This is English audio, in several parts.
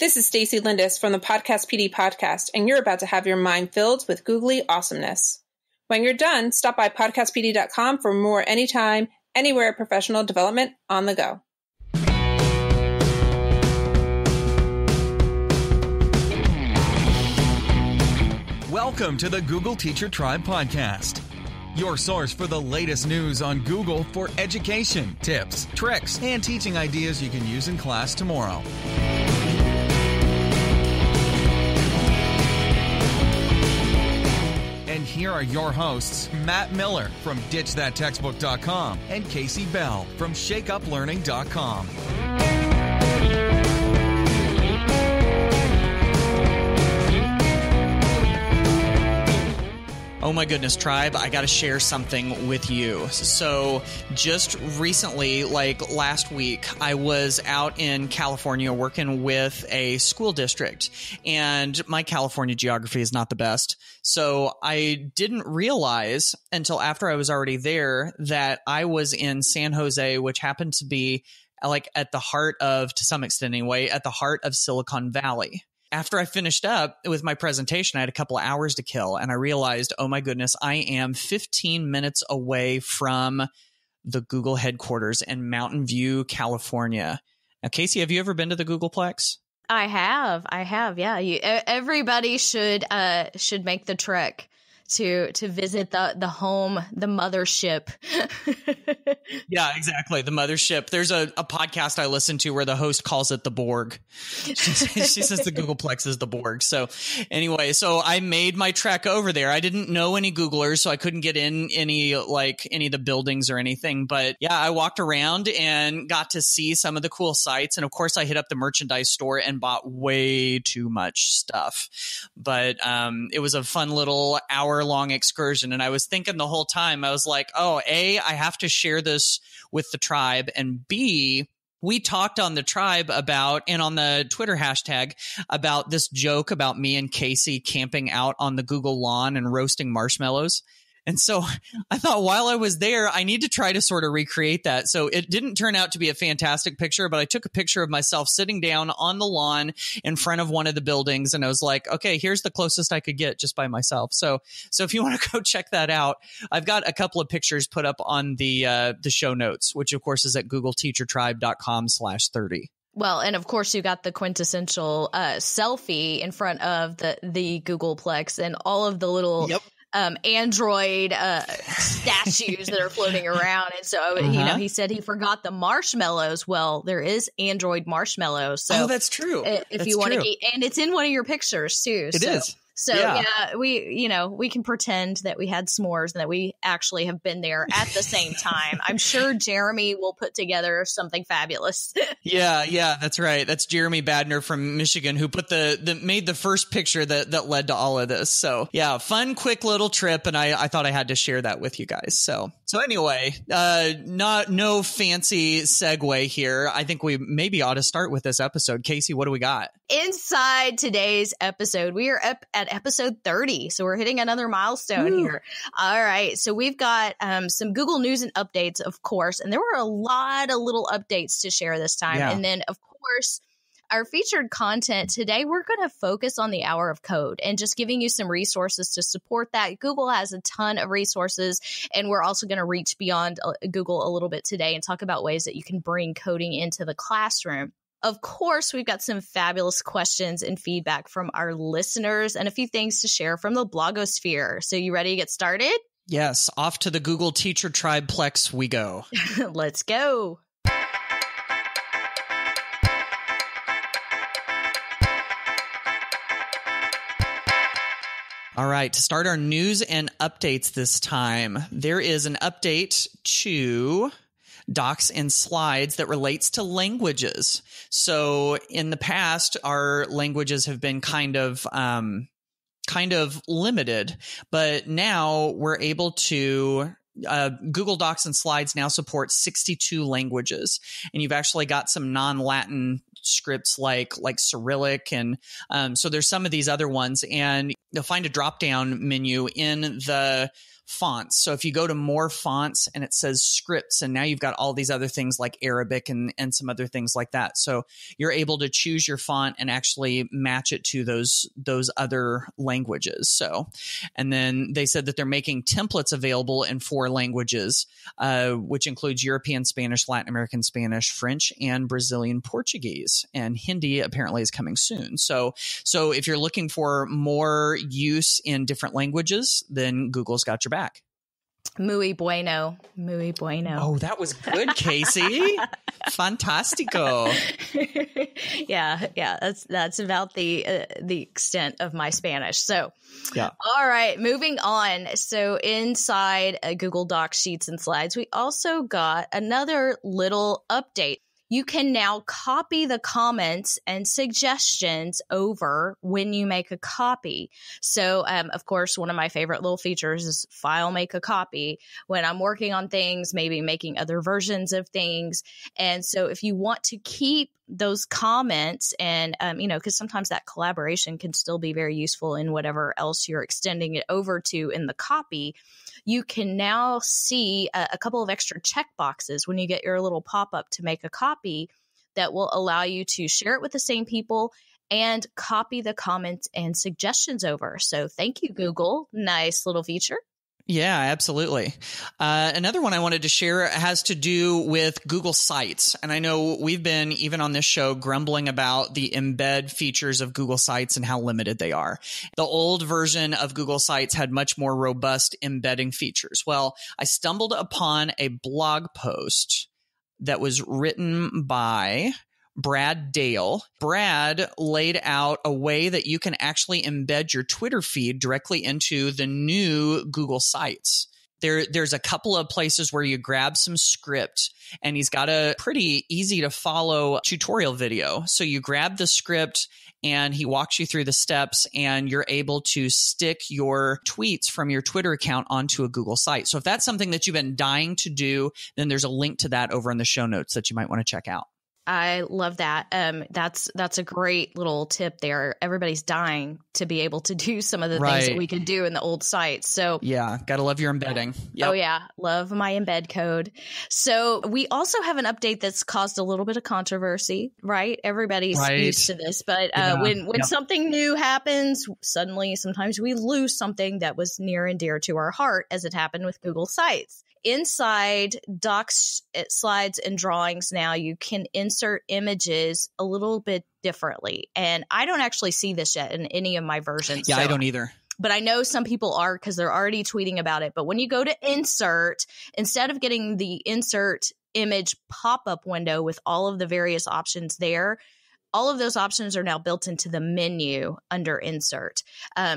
This is Stacey Lindis from the Podcast PD podcast, and you're about to have your mind filled with googly awesomeness. When you're done, stop by podcastpd.com for more anytime, anywhere professional development on the go. Welcome to the Google Teacher Tribe podcast, your source for the latest news on Google for education, tips, tricks, and teaching ideas you can use in class tomorrow. And here are your hosts, Matt Miller from DitchThatTextbook.com and Casey Bell from ShakeUpLearning.com. Oh my goodness, Tribe, I got to share something with you. So just recently, like last week, I was out in California working with a school district, and my California geography is not the best. So I didn't realize until after I was already there that I was in San Jose, which happened to be like at the heart of, to some extent anyway, at the heart of Silicon Valley. After I finished up with my presentation, I had a couple of hours to kill, and I realized, oh my goodness, I am 15 minutes away from the Google headquarters in Mountain View, California. Now, Casey, have you ever been to the Googleplex? I have. Yeah. Everybody should make the trek to visit the home, the mothership. Yeah, exactly. The mothership. There's a podcast I listen to where the host calls it the Borg. She says the Googleplex is the Borg. So anyway, so I made my trek over there. I didn't know any Googlers, so I couldn't get in any of the buildings or anything. But yeah, I walked around and got to see some of the cool sites. And of course, I hit up the merchandise store and bought way too much stuff. But it was a fun little hour-long excursion. And I was thinking the whole time, I was like, oh, A, I have to share this with the tribe, and B, we talked on the tribe about, and on the Twitter hashtag, about this joke about me and Casey camping out on the Google lawn and roasting marshmallows. And so I thought while I was there, I need to try to sort of recreate that. So it didn't turn out to be a fantastic picture, but I took a picture of myself sitting down on the lawn in front of one of the buildings. And I was like, okay, here's the closest I could get just by myself. So if you want to go check that out, I've got a couple of pictures put up on the show notes, which of course is at googleteachertribe.com/30. Well, and of course you got the quintessential selfie in front of the Googleplex and all of the little Android statues that are floating around. And so, he said he forgot the marshmallows. Well, there is Android marshmallows. So that's true. If you want to eat, and it's in one of your pictures too. It is. So yeah, we can pretend that we had s'mores and that we actually have been there at the same time. I'm sure Jeremy will put together something fabulous. Yeah, that's right. That's Jeremy Badner from Michigan who put made the first picture that led to all of this. So yeah, fun, quick little trip, and I thought I had to share that with you guys. So anyway, no fancy segue here. I think we maybe ought to start with this episode. Casey, what do we got? Inside today's episode, we are up at episode 30. So we're hitting another milestone here. All right. So we've got some Google News and updates, of course. And there were a lot of little updates to share this time. Yeah. And then, of course, our featured content today, we're going to focus on the Hour of Code and just giving you some resources to support that. Google has a ton of resources, and we're also going to reach beyond Google a little bit today and talk about ways that you can bring coding into the classroom. Of course, we've got some fabulous questions and feedback from our listeners and a few things to share from the blogosphere. So you ready to get started? Yes, off to the Google Teacher Tribeplex we go. Let's go. All right, to start our news and updates this time, there is an update to Docs and Slides that relates to languages. So in the past, our languages have been kind of limited, but now we're able to Google Docs and Slides now supports 62 languages, and you've actually got some non-Latin scripts like Cyrillic, and so there's some of these other ones, and you'll find a drop down menu in the fonts. So if you go to more fonts and it says scripts, and now you've got all these other things like Arabic and some other things like that. So you're able to choose your font and actually match it to those other languages. So, and then they said that they're making templates available in 4 languages, which includes European Spanish, Latin American Spanish, French, and Brazilian Portuguese. And Hindi apparently is coming soon. So if you're looking for more use in different languages, then Google's got your back. Muy bueno. Muy bueno. Oh, that was good, Casey. Fantastico. Yeah. That's about the extent of my Spanish. So, yeah. All right, moving on. So inside Google Docs, Sheets, and Slides, we also got another little update. You can now copy the comments and suggestions over when you make a copy. So, of course, one of my favorite little features is file, make a copy when I'm working on things, maybe making other versions of things. And so if you want to keep those comments and, because sometimes that collaboration can still be very useful in whatever else you're extending it over to in the copy, you can now see a couple of extra check boxes when you get your little pop-up to make a copy that will allow you to share it with the same people and copy the comments and suggestions over. So thank you, Google. Nice little feature. Yeah, absolutely. Another one I wanted to share has to do with Google Sites. And I know we've been, even on this show, grumbling about the embed features of Google Sites and how limited they are. The old version of Google Sites had much more robust embedding features. Well, I stumbled upon a blog post that was written by Brad Dale. Brad laid out a way that you can actually embed your Twitter feed directly into the new Google Sites. There's a couple of places where you grab some script, and he's got a pretty easy to follow tutorial video. So you grab the script and he walks you through the steps, and you're able to stick your tweets from your Twitter account onto a Google site. So if that's something that you've been dying to do, then there's a link to that over in the show notes that you might want to check out. I love that. That's a great little tip there. Everybody's dying to be able to do some of the things that we could do in the old sites. So yeah, gotta love your embedding. Yep. Oh yeah, love my embed code. So we also have an update that's caused a little bit of controversy, right? Everybody's used to this, but when something new happens, suddenly sometimes we lose something that was near and dear to our heart, as it happened with Google Sites. Inside Docs, Slides, and Drawings now, you can insert images a little bit differently. And I don't actually see this yet in any of my versions. Yeah, so I don't either. But I know some people are because they're already tweeting about it. But when you go to insert, instead of getting the insert image pop-up window with all of the various options there, all of those options are now built into the menu under insert.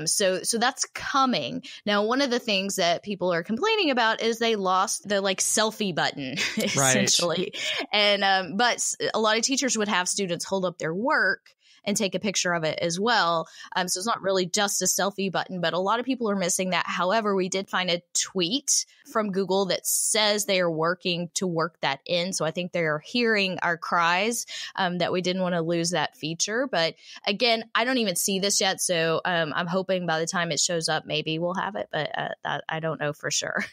So that's coming. Now, one of the things that people are complaining about is they lost the selfie button, essentially. And, but a lot of teachers would have students hold up their work and take a picture of it as well. So it's not really just a selfie button, but a lot of people are missing that. However, we did find a tweet from Google that says they are working to work that in. So I think they are hearing our cries that we didn't want to lose that feature. But again, I don't even see this yet. So I'm hoping by the time it shows up, maybe we'll have it, but that I don't know for sure.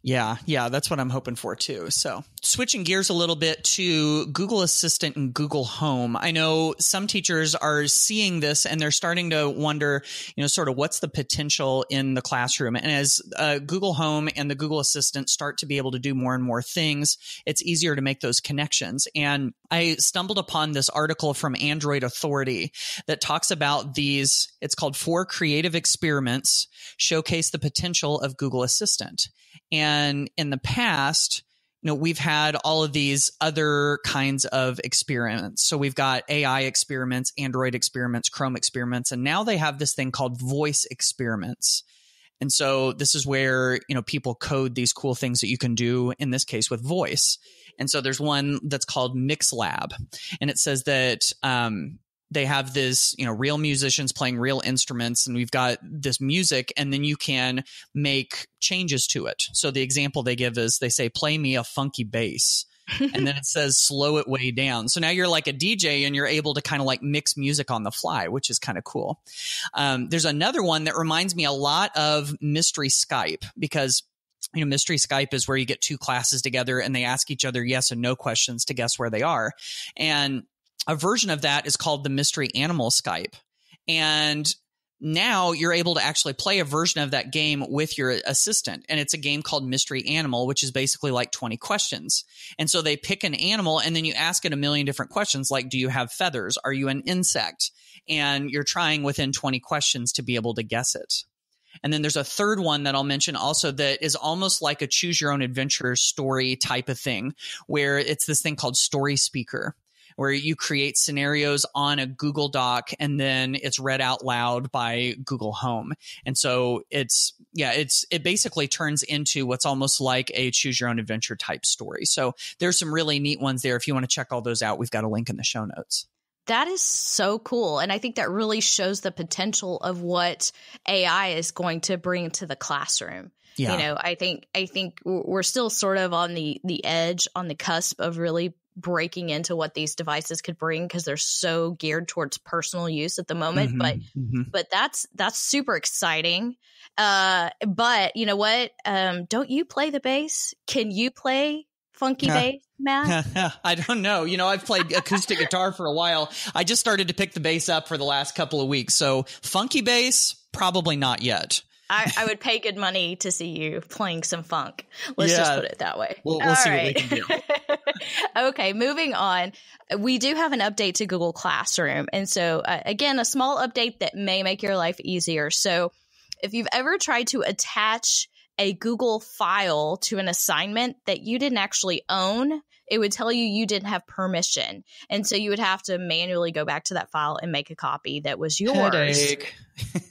Yeah, that's what I'm hoping for too. So switching gears a little bit to Google Assistant and Google Home. I know some teachers are seeing this and they're starting to wonder, sort of what's the potential in the classroom. And as Google Home and the Google Assistant start to be able to do more and more things, it's easier to make those connections. And I stumbled upon this article from Android Authority that talks about these, it's called 4 Creative Experiments Showcase the Potential of Google Assistant. And in the past, we've had all of these other kinds of experiments. So we've got AI experiments, Android experiments, Chrome experiments, and now they have this thing called voice experiments. And so this is where, people code these cool things that you can do, in this case with voice. And so there's one that's called MixLab, and it says that they have this, real musicians playing real instruments, and we've got this music, and then you can make changes to it. So the example they give is they say, play me a funky bass. and then it says slow it way down. So now you're like a DJ and you're able to kind of like mix music on the fly, which is kind of cool. There's another one that reminds me a lot of Mystery Skype, because Mystery Skype is where you get two classes together and they ask each other yes and no questions to guess where they are. And a version of that is called the Mystery Animal Skype. And now you're able to actually play a version of that game with your assistant. And it's a game called Mystery Animal, which is basically like 20 questions. And so they pick an animal and then you ask it a million different questions, like, do you have feathers? Are you an insect? And you're trying within 20 questions to be able to guess it. And then there's a third one that I'll mention also that is almost like a choose your own adventure story type of thing, where it's this thing called Story Speaker, where you create scenarios on a Google Doc and then it's read out loud by Google Home. And so it basically turns into what's almost like a choose your own adventure type story. So there's some really neat ones there. If you want to check all those out, we've got a link in the show notes. That is so cool. And I think that really shows the potential of what AI is going to bring to the classroom. Yeah. I think we're still sort of on the edge, on the cusp of really breaking into what these devices could bring, because they're so geared towards personal use at the moment. But that's super exciting. But you know what? Don't you play the bass? Can you play funky bass, Matt? I don't know. I've played acoustic guitar for a while. I just started to pick the bass up for the last couple of weeks. So funky bass, probably not yet. I would pay good money to see you playing some funk. Let's just put it that way. We'll see what we can do. Okay, moving on. We do have an update to Google Classroom. And so, again, a small update that may make your life easier. So if you've ever tried to attach a Google file to an assignment that you didn't actually own, it would tell you didn't have permission. And so you would have to manually go back to that file and make a copy that was yours. Headache.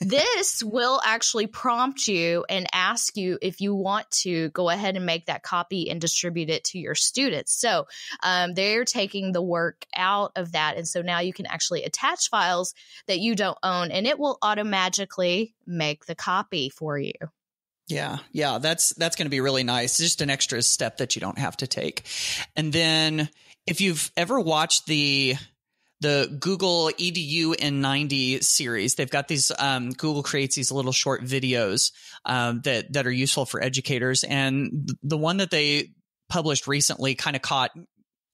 This will actually prompt you and ask you if you want to go ahead and make that copy and distribute it to your students. So they're taking the work out of that. And so now you can actually attach files that you don't own, and it will automatically make the copy for you. Yeah, that's going to be really nice. It's just an extra step that you don't have to take. And then if you've ever watched the Google EDU in 90 series, they've got these Google creates these little short videos that are useful for educators. And the one that they published recently kind of caught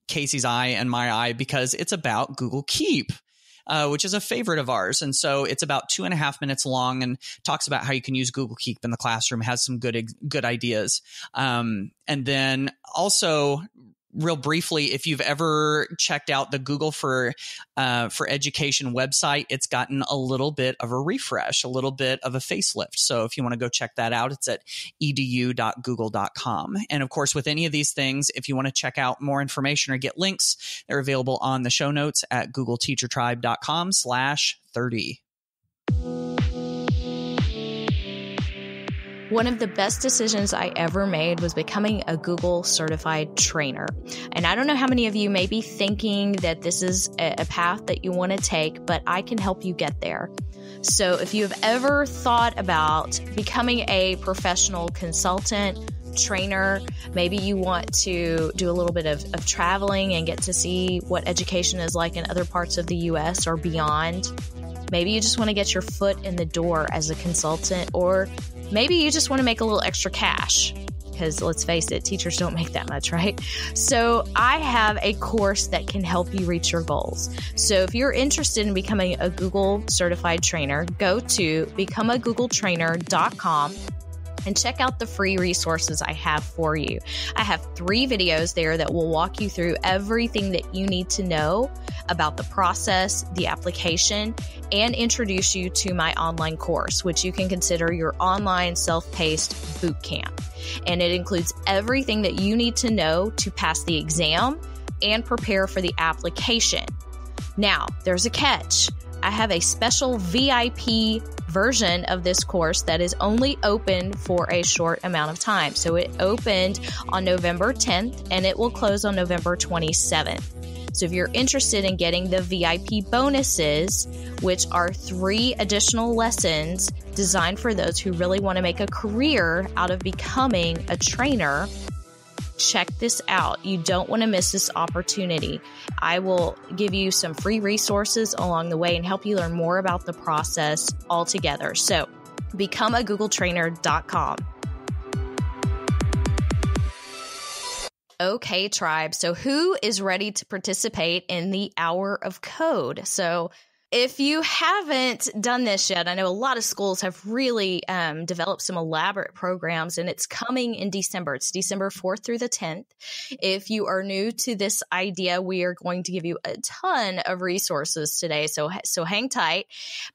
Casey's eye and my eye because it's about Google Keep. Which is a favorite of ours. And so it's about 2.5 minutes long and talks about how you can use Google Keep in the classroom, has some good ideas. And then also, real briefly, if you've ever checked out the Google for Education website, it's gotten a little bit of a refresh, a little bit of a facelift. So if you want to go check that out, it's at edu.google.com. And of course, with any of these things, if you want to check out more information or get links, they're available on the show notes at googleteachertribe.com/30. One of the best decisions I ever made was becoming a Google certified trainer. And I don't know how many of you may be thinking that this is a path that you want to take, but I can help you get there. So if you have ever thought about becoming a professional consultant, trainer, maybe you want to do a little bit of traveling and get to see what education is like in other parts of the US or beyond. Maybe you just want to get your foot in the door as a consultant, or maybe you just want to make a little extra cash, because let's face it, teachers don't make that much, right? So I have a course that can help you reach your goals. So if you're interested in becoming a Google certified trainer, go to becomeagoogletrainer.com and check out the free resources I have for you. I have 3 videos there that will walk you through everything that you need to know about the process, the application, and introduce you to my online course, which you can consider your online self-paced boot camp. And it includes everything that you need to know to pass the exam and prepare for the application. Now, there's a catch. I have a special VIP version of this course that is only open for a short amount of time. So it opened on November 10th and it will close on November 27th. So if you're interested in getting the VIP bonuses, which are 3 additional lessons designed for those who really want to make a career out of becoming a trainer, check this out. You don't want to miss this opportunity. I will give you some free resources along the way and help you learn more about the process altogether. So becomeagoogletrainer.com. Okay, tribe. So who is ready to participate in the Hour of Code? So if you haven't done this yet, I know a lot of schools have really developed some elaborate programs, and it's coming in December. It's December 4th through the 10th. If you are new to this idea, we are going to give you a ton of resources today, so hang tight.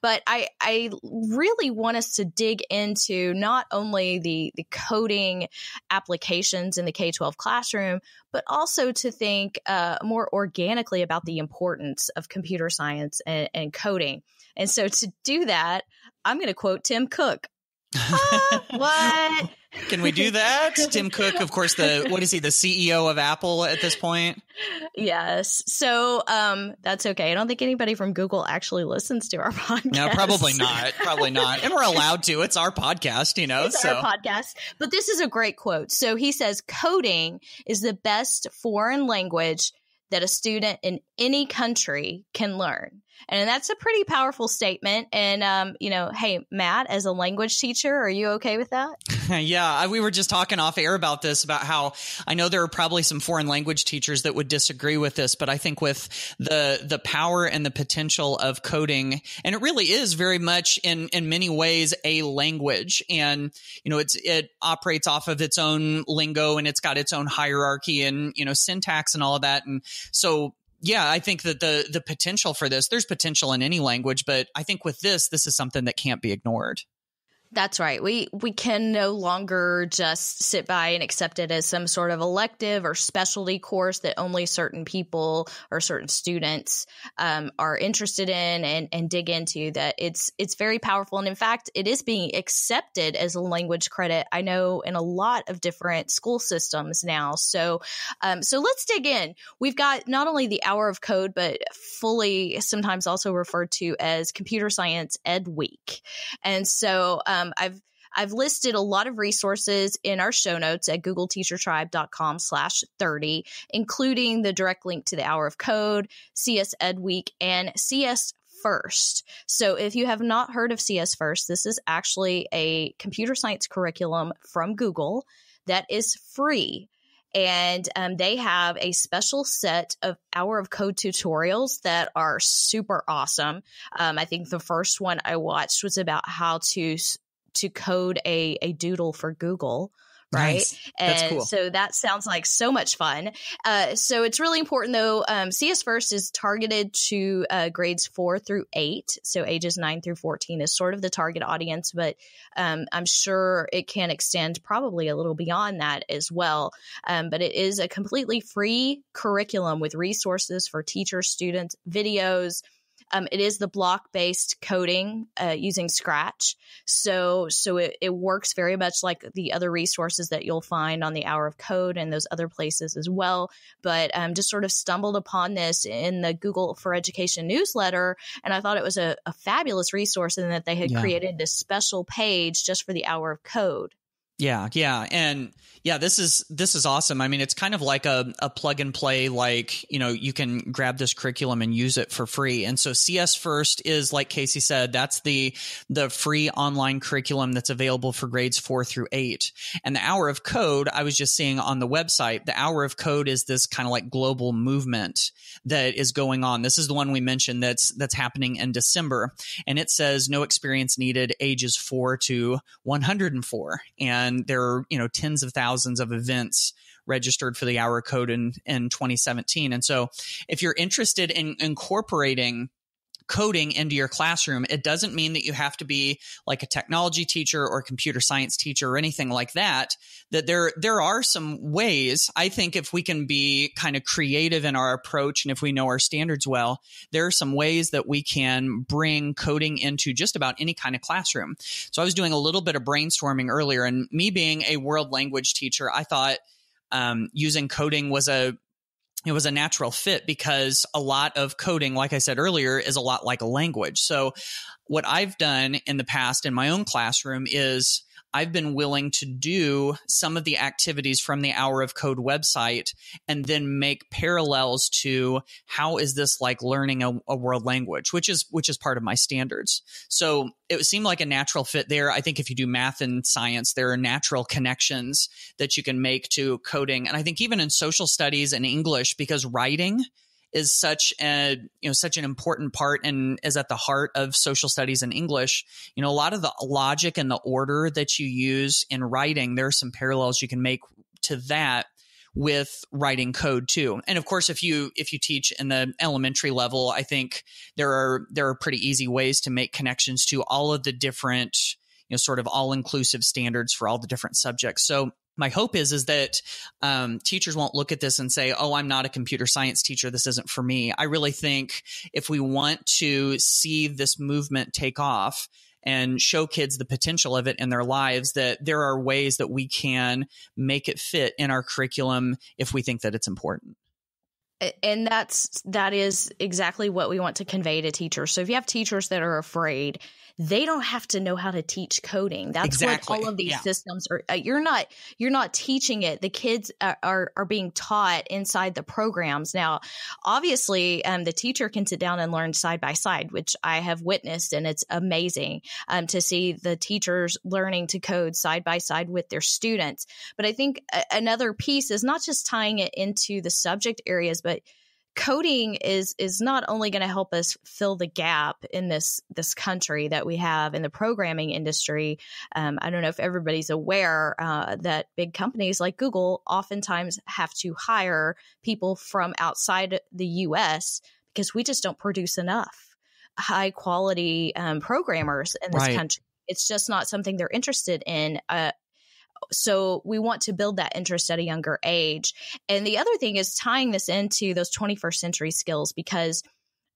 But I really want us to dig into not only the coding applications in the K-12 classroom, but also to think more organically about the importance of computer science and coding. And so to do that, I'm going to quote Tim Cook. What? Can we do that? Tim Cook, of course, what is he, the CEO of Apple at this point? Yes. So that's okay. I don't think anybody from Google actually listens to our podcast. No, probably not. Probably not. And we're allowed to. It's our podcast, It's our podcast. But this is a great quote. So he says, coding is the best foreign language that a student in any country can learn. And that's a pretty powerful statement. And, hey, Matt, as a language teacher, are you okay with that? Yeah, we were just talking off air about this, about how I know there are probably some foreign language teachers that would disagree with this, but I think with the power and the potential of coding, and it really is very much in many ways a language, and it operates off of its own lingo, and it's got its own hierarchy and syntax and all of that, and so. Yeah, I think that the potential for this, there's potential in any language, but I think with this is something that can't be ignored. That's right. We can no longer just sit by and accept it as some sort of elective or specialty course that only certain people or certain students are interested in and dig into. That it's very powerful. And in fact, it is being accepted as a language credit, I know, in a lot of different school systems now. So let's dig in. We've got not only the Hour of Code, but fully sometimes also referred to as Computer Science Ed Week. And so I've listed a lot of resources in our show notes at googleteachertribe.com/30, including the direct link to the Hour of Code, CS Ed Week, and CS First. So if you have not heard of CS First, this is actually a computer science curriculum from Google that is free. And they have a special set of Hour of Code tutorials that are super awesome. I think the first one I watched was about how to code a doodle for Google. Right. Nice. And that's cool. So that sounds like so much fun. So it's really important, though. CS First is targeted to grades 4 through 8. So ages 9 through 14 is sort of the target audience, but I'm sure it can extend probably a little beyond that as well. But it is a completely free curriculum with resources for teachers, students, videos. It is the block-based coding using Scratch. So it works very much like the other resources that you'll find on the Hour of Code and those other places as well. But just sort of stumbled upon this in the Google for Education newsletter, and I thought it was a fabulous resource, and that they had created this special page just for the Hour of Code. Yeah. And this is awesome. I mean, it's kind of like a plug and play, like, you can grab this curriculum and use it for free. And so CS First is, like Casey said, that's the free online curriculum that's available for grades 4 through 8. And the Hour of Code, I was just seeing on the website, the Hour of Code is this kind of like global movement that is going on. This is the one we mentioned that's happening in December. And it says no experience needed, ages 4 to 104. And there are, tens of thousands of events registered for the Hour of Code in 2017. And so if you're interested in incorporating coding into your classroom, it doesn't mean that you have to be like a technology teacher or a computer science teacher or anything like that. That there are some ways, I think, if we can be kind of creative in our approach and if we know our standards well, there are some ways that we can bring coding into just about any kind of classroom. So I was doing a little bit of brainstorming earlier, and me being a world language teacher, I thought using coding was a natural fit, because a lot of coding, like I said earlier, is a lot like a language. So what I've done in the past in my own classroom is I've been willing to do some of the activities from the Hour of Code website and then make parallels to how is this like learning a world language, which is part of my standards. So it seemed like a natural fit there. I think if you do math and science, there are natural connections that you can make to coding. And I think even in social studies and English, because writing is such an important part and is at the heart of social studies and English. A lot of the logic and the order that you use in writing, there are some parallels you can make to that with writing code too. And of course, if you teach in the elementary level, I think there are pretty easy ways to make connections to all of the different, sort of all-inclusive standards for all the different subjects. So my hope is that teachers won't look at this and say, oh, I'm not a computer science teacher. This isn't for me. I really think if we want to see this movement take off and show kids the potential of it in their lives, that there are ways that we can make it fit in our curriculum if we think that it's important. And that is exactly what we want to convey to teachers. So if you have teachers that are afraid, they don't have to know how to teach coding. That's exactly what all of these systems are. You're not teaching it. The kids are being taught inside the programs. Now, obviously, the teacher can sit down and learn side by side, which I have witnessed, and it's amazing to see the teachers learning to code side by side with their students. But I think another piece is not just tying it into the subject areas, but coding is not only going to help us fill the gap in this country that we have in the programming industry. I don't know if everybody's aware that big companies like Google oftentimes have to hire people from outside the U.S. because we just don't produce enough high quality programmers in this country. It's just not something they're interested in. So we want to build that interest at a younger age. And the other thing is tying this into those 21st century skills, because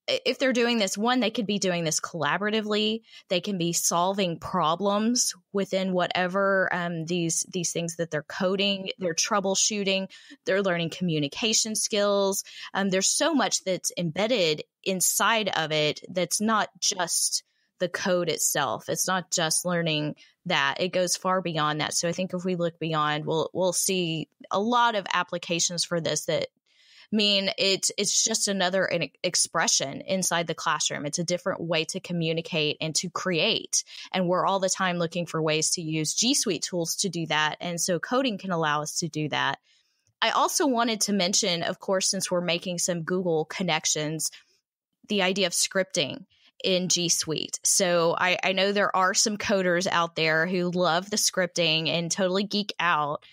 if they're doing this, one, they could be doing this collaboratively. They can be solving problems within whatever these things that they're coding, they're troubleshooting, they're learning communication skills. There's so much that's embedded inside of it that's not just the code itself. It's not just learning that. It goes far beyond that. So I think if we look beyond, we'll see a lot of applications for this that mean it's just another expression inside the classroom. It's a different way to communicate and to create. And we're all the time looking for ways to use G Suite tools to do that. And so coding can allow us to do that. I also wanted to mention, of course, since we're making some Google connections, the idea of scripting in G Suite. So I know there are some coders out there who love the scripting and totally geek out.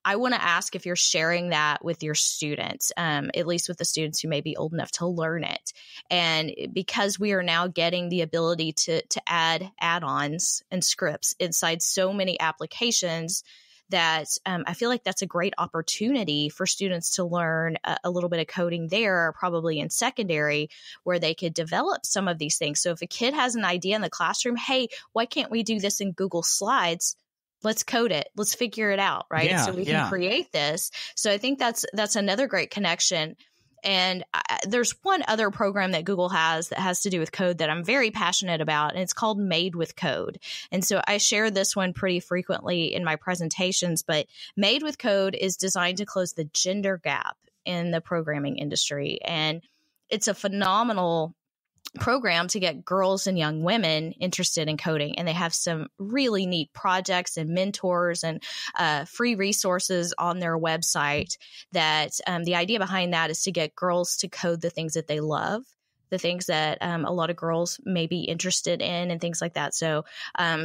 I want to ask if you're sharing that with your students, at least with the students who may be old enough to learn it. And because we are now getting the ability to add add-ons and scripts inside so many applications, that I feel like that's a great opportunity for students to learn a little bit of coding there, probably in secondary, where they could develop some of these things. So if a kid has an idea in the classroom, hey, why can't we do this in Google Slides? Let's code it. Let's figure it out, right? So we can create this. So I think that's another great connection. And there's one other program that Google has that has to do with code that I'm very passionate about, and it's called Made with Code. And so I share this one pretty frequently in my presentations, but Made with Code is designed to close the gender gap in the programming industry. And it's a phenomenal program to get girls and young women interested in coding. And they have some really neat projects and mentors and free resources on their website that the idea behind that is to get girls to code the things that they love, the things that a lot of girls may be interested in and things like that. So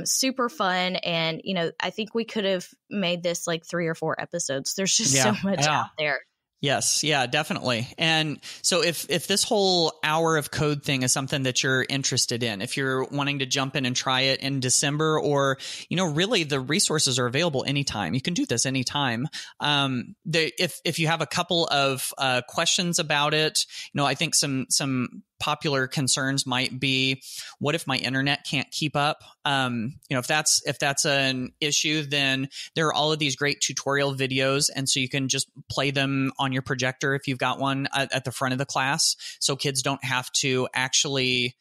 super fun. And, I think we could have made this like 3 or 4 episodes. There's just so much out there. Yes. Yeah, definitely. And so if this whole Hour of Code thing is something that you're interested in, if you're wanting to jump in and try it in December, or, really the resources are available anytime. You can do this anytime. If you have a couple of questions about it, I think some popular concerns might be, what if my internet can't keep up? If that's an issue, then there are all of these great tutorial videos. And so you can just play them on your projector if you've got one at the front of the class. So kids don't have to actually,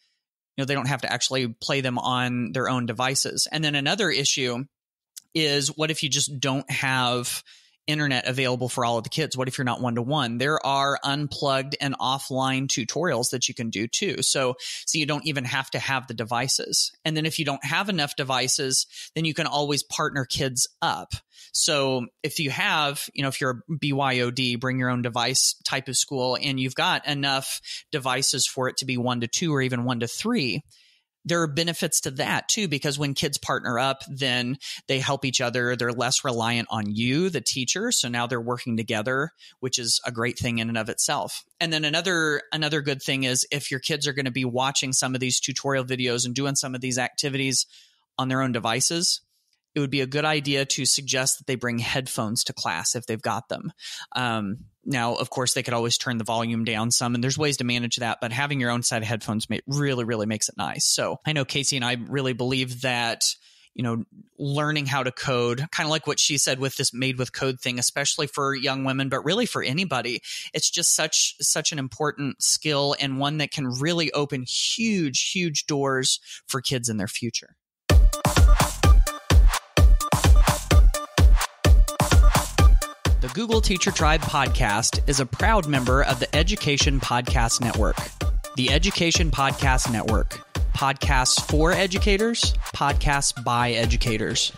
they don't have to actually play them on their own devices. And then another issue is what if you just don't have internet available for all of the kids? What if you're not one-to-one? There are unplugged and offline tutorials that you can do too. So you don't even have to have the devices. And then if you don't have enough devices, then you can always partner kids up. So if you have, if you're a BYOD, bring your own device type of school, and you've got enough devices for it to be 1 to 2 or even 1 to 3, there are benefits to that too, because when kids partner up, then they help each other. They're less reliant on you, the teacher. So now they're working together, which is a great thing in and of itself. And then another good thing is if your kids are going to be watching some of these tutorial videos and doing some of these activities on their own devices, it would be a good idea to suggest that they bring headphones to class if they've got them. Now, of course, they could always turn the volume down some, and there's ways to manage that, but having your own set of headphones really, really makes it nice. So I know Casey and I really believe that, learning how to code, kind of like what she said with this Made with Code thing, especially for young women, but really for anybody, it's just such an important skill, and one that can really open huge, huge doors for kids in their future. The Google Teacher Tribe podcast is a proud member of the Education Podcast Network. The Education Podcast Network. Podcasts for educators, podcasts by educators.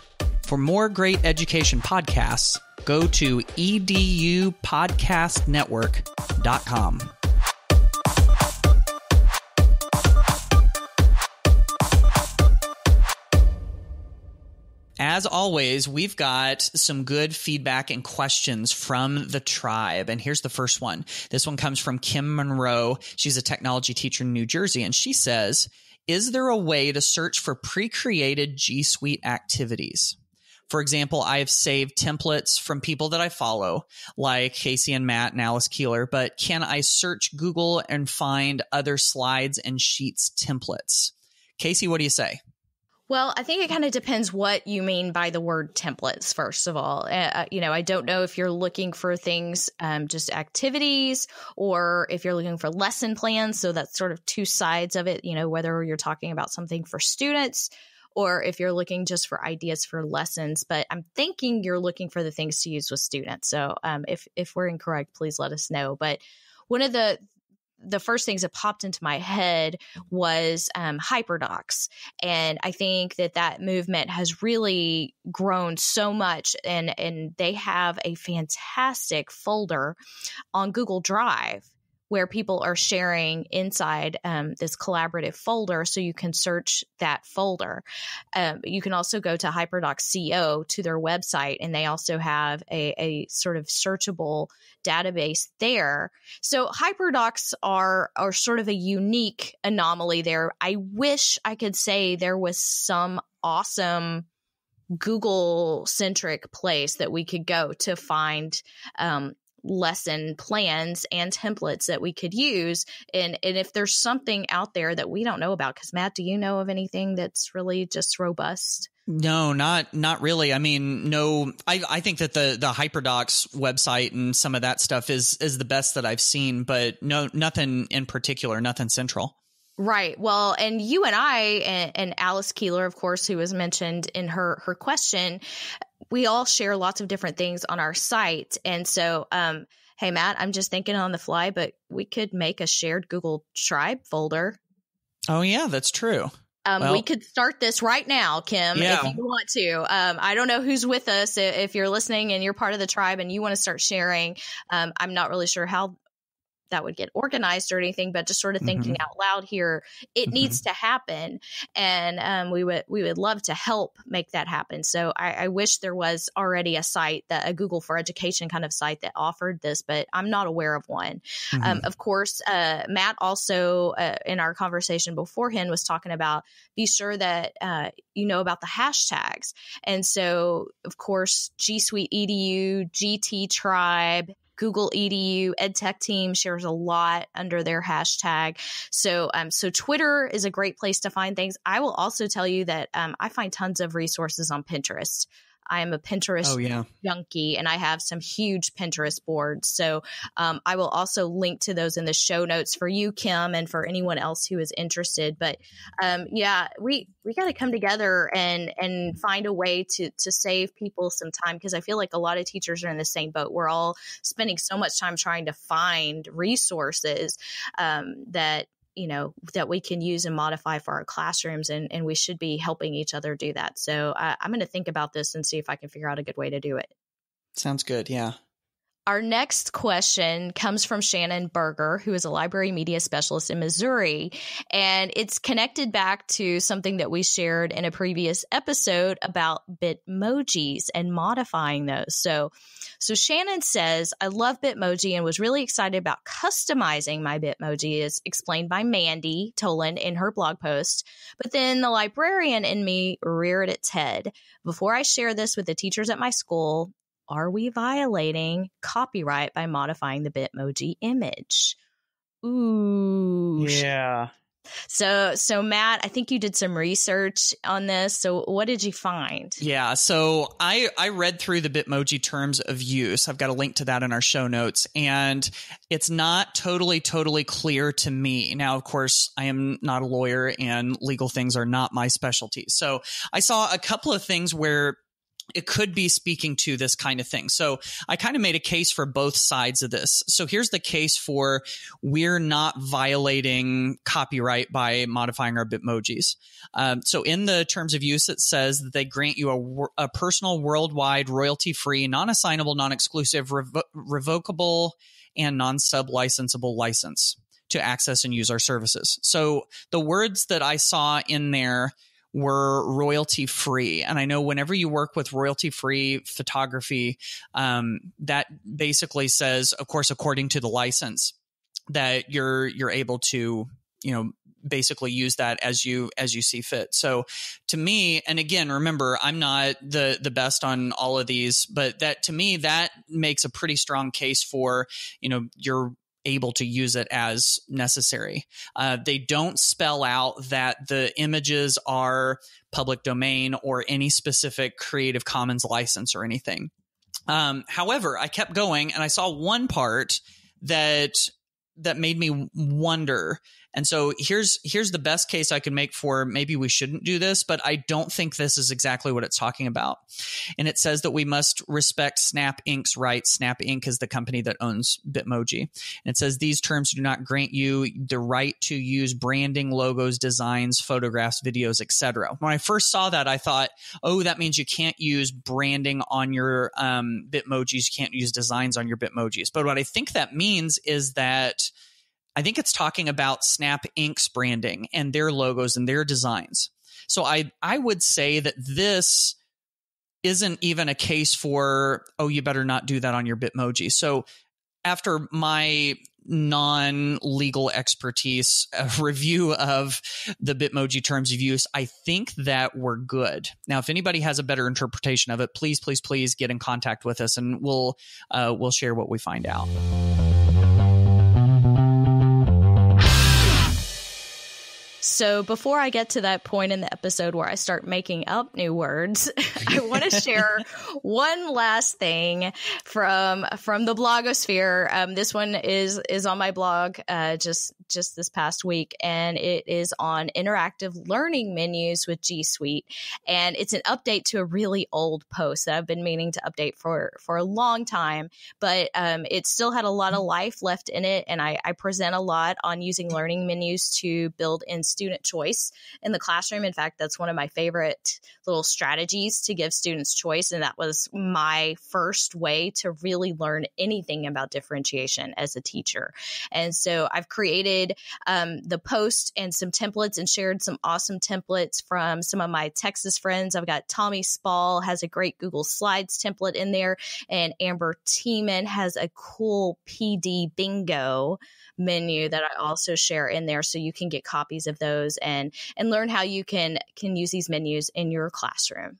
For more great education podcasts, go to edupodcastnetwork.com. As always, we've got some good feedback and questions from the tribe. And here's the first one. This one comes from Kim Monroe. She's a technology teacher in New Jersey. And she says, is there a way to search for pre-created G Suite activities? For example, I have saved templates from people that I follow, like Casey and Matt and Alice Keeler, but can I search Google and find other slides and sheets templates? Casey, what do you say? Well, I think it kind of depends what you mean by the word templates, first of all. I don't know if you're looking for things, just activities, or if you're looking for lesson plans. So that's sort of two sides of it, whether you're talking about something for students or if you're looking just for ideas for lessons. But I'm thinking you're looking for the things to use with students. So if we're incorrect, please let us know. But one of the first things that popped into my head was HyperDocs. And I think that movement has really grown so much. And they have a fantastic folder on Google Drive where people are sharing inside this collaborative folder, so you can search that folder. You can also go to HyperDocs.co, to their website, and they also have a sort of searchable database there. So HyperDocs are sort of a unique anomaly there. I wish I could say there was some awesome Google-centric place that we could go to find lesson plans and templates that we could use. And if there's something out there that we don't know about, because Matt, do you know of anything that's really just robust? No, not really. I mean, no, I think that the HyperDocs website and some of that stuff is the best that I've seen, but no, nothing in particular, nothing central. Right. Well, and you and I and Alice Keeler, of course, who was mentioned in her question, we all share lots of different things on our site. And so, hey, Matt, I'm just thinking on the fly, but we could make a shared Google Tribe folder. Oh, yeah, that's true. We could start this right now, Kim, if you want to. I don't know who's with us. If you're listening and you're part of the tribe and you want to start sharing, I'm not really sure how that would get organized or anything, but just sort of thinking out loud here, it needs to happen. And we would love to help make that happen. So I wish there was already a site, a Google for Education kind of site that offered this, but I'm not aware of one. Of course, Matt also in our conversation beforehand was talking about, be sure that you know about the hashtags. And so, of course, G Suite EDU, GT Tribe, Google EDU, EdTech team shares a lot under their hashtag. So Twitter is a great place to find things. I will also tell you that I find tons of resources on Pinterest. I'm a Pinterest junkie, and I have some huge Pinterest boards. So I will also link to those in the show notes for you, Kim, and for anyone else who is interested. But we got to come together and find a way to save people some time, because I feel like a lot of teachers are in the same boat. We're all spending so much time trying to find resources that we can use and modify for our classrooms, and we should be helping each other do that. So I'm going to think about this and see if I can figure out a good way to do it. Sounds good. Yeah. Our next question comes from Shannon Berger, who is a library media specialist in Missouri, and it's connected back to something that we shared in a previous episode about Bitmojis and modifying those. So Shannon says, I love Bitmoji and was really excited about customizing my Bitmoji, as explained by Mandy Tolan in her blog post. But then the librarian in me reared its head. Before I share this with the teachers at my school, are we violating copyright by modifying the Bitmoji image? Ooh. Yeah. So Matt, I think you did some research on this. So what did you find? Yeah. So I read through the Bitmoji terms of use. I've got a link to that in our show notes, and it's not totally clear to me. Now, of course, I am not a lawyer and legal things are not my specialty. So I saw a couple of things where it could be speaking to this kind of thing. So I kind of made a case for both sides of this. So here's the case for we're not violating copyright by modifying our Bitmojis. So in the terms of use, it says that they grant you a personal, worldwide, royalty-free, non-assignable, non-exclusive, revocable, and non-sub-licensable license to access and use our services. So the words that I saw in there were royalty free. And I know whenever you work with royalty free photography, that basically says, of course, according to the license, that you're able to, basically use that as you see fit. So to me, and again, remember, I'm not the best on all of these, but that to me, that makes a pretty strong case for, you're able to use it as necessary. They don't spell out that the images are public domain or any specific Creative Commons license or anything. However, I kept going and I saw one part that made me wonder. And so here's the best case I can make for maybe we shouldn't do this, but I don't think this is exactly what it's talking about. And it says that we must respect Snap Inc.'s rights. Snap Inc. is the company that owns Bitmoji. And it says these terms do not grant you the right to use branding, logos, designs, photographs, videos, etc. When I first saw that, I thought, oh, that means you can't use branding on your Bitmojis. You can't use designs on your Bitmojis. But what I think that means is that I think it's talking about Snap Inc.'s branding and their logos and their designs. So I would say that this isn't even a case for, oh, you better not do that on your Bitmoji. So after my non-legal expertise review of the Bitmoji terms of use, I think that we're good. Now, if anybody has a better interpretation of it, please get in contact with us and we'll share what we find out. So before I get to that point in the episode where I start making up new words, I want to share one last thing from the blogosphere. This one is on my blog just this past week, and it is on interactive learning menus with G Suite. And it's an update to a really old post that I've been meaning to update for a long time, but it still had a lot of life left in it. And I present a lot on using learning menus to build in student choice in the classroom. In fact, that's one of my favorite little strategies to give students choice. And that was my first way to really learn anything about differentiation as a teacher. And so I've created the post and some templates and shared some awesome templates from some of my Texas friends. I've got Tommy Spall has a great Google Slides template in there, and Amber Tiemann has a cool PD bingo menu that I also share in there, so you can get copies of those and learn how you can use these menus in your classroom.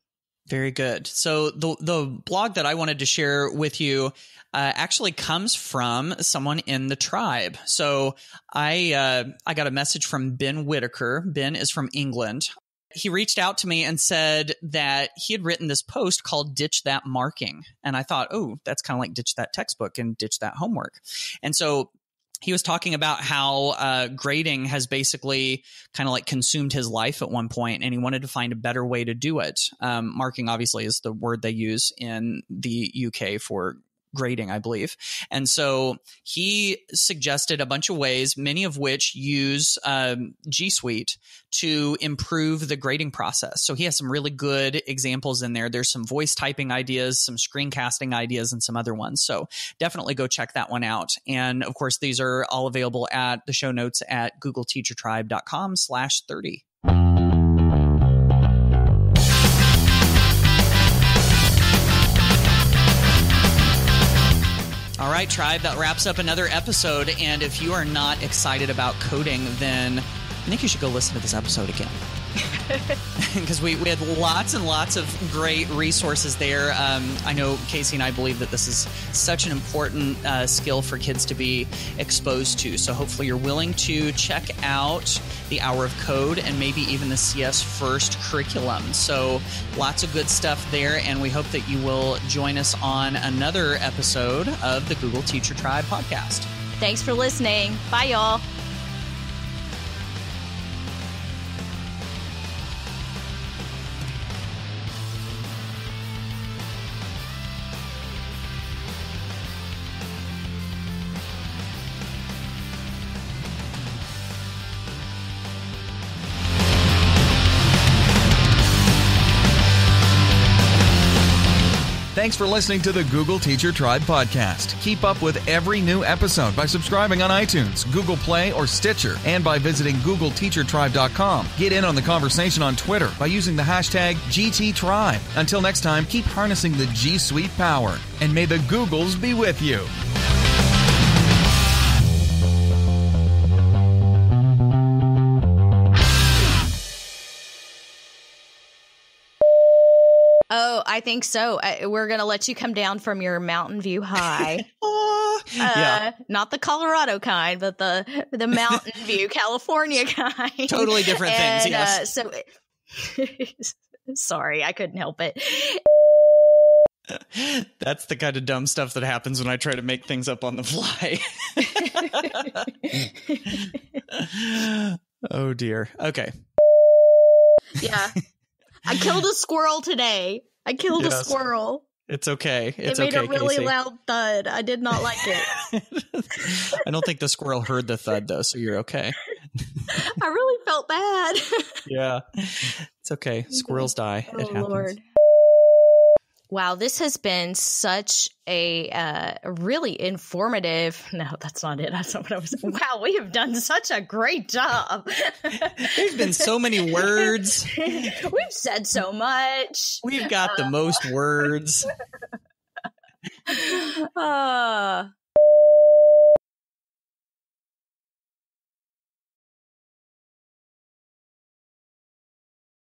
Very good. So the blog that I wanted to share with you actually comes from someone in the tribe. So I got a message from Ben Whitaker. Ben is from England. he reached out to me and said that he had written this post called Ditch That Marking. And I thought, oh, that's kind of like ditch that textbook and ditch that homework. And so he was talking about how grading has basically kind of like consumed his life at one point, and he wanted to find a better way to do it. Marking obviously is the word they use in the UK for grading, I believe. And so he suggested a bunch of ways, many of which use G Suite to improve the grading process. So he has some really good examples in there. There's some voice typing ideas, some screencasting ideas, and some other ones. So definitely go check that one out. And of course, these are all available at the show notes at googleteachertribe.com/30. All right, Tribe, that wraps up another episode. And if you are not excited about coding, then I think you should go listen to this episode again. Because we had lots and lots of great resources there. I know Casey and I believe that this is such an important skill for kids to be exposed to. So hopefully you're willing to check out the Hour of Code and maybe even the CS First curriculum. So lots of good stuff there. And we hope that you will join us on another episode of the Google Teacher Tribe podcast. Thanks for listening. Bye, y'all. Thanks for listening to the Google Teacher Tribe podcast. Keep up with every new episode by subscribing on iTunes, Google Play, or Stitcher, and by visiting googleteachertribe.com. Get in on the conversation on Twitter by using the hashtag GTTribe. Until next time, keep harnessing the G Suite power, and may the Googles be with you. Oh, I think so. We're going to let you come down from your Mountain View high. Yeah. Not the Colorado kind, but the Mountain View California kind. Totally different things, yes. Sorry, I couldn't help it. That's the kind of dumb stuff that happens when I try to make things up on the fly. Oh, dear. Okay. Yeah. I killed a squirrel today. A squirrel. It's okay. It made a really loud thud. I did not like it. I don't think the squirrel heard the thud, though, so you're okay. I really felt bad. Yeah. It's okay. Squirrels die. Oh, it happens. Lord. Wow, this has been such a really informative. No, that's not it. That's not what I was. Wow, we have done such a great job. There's been so many words. We've said so much. We've got the most words.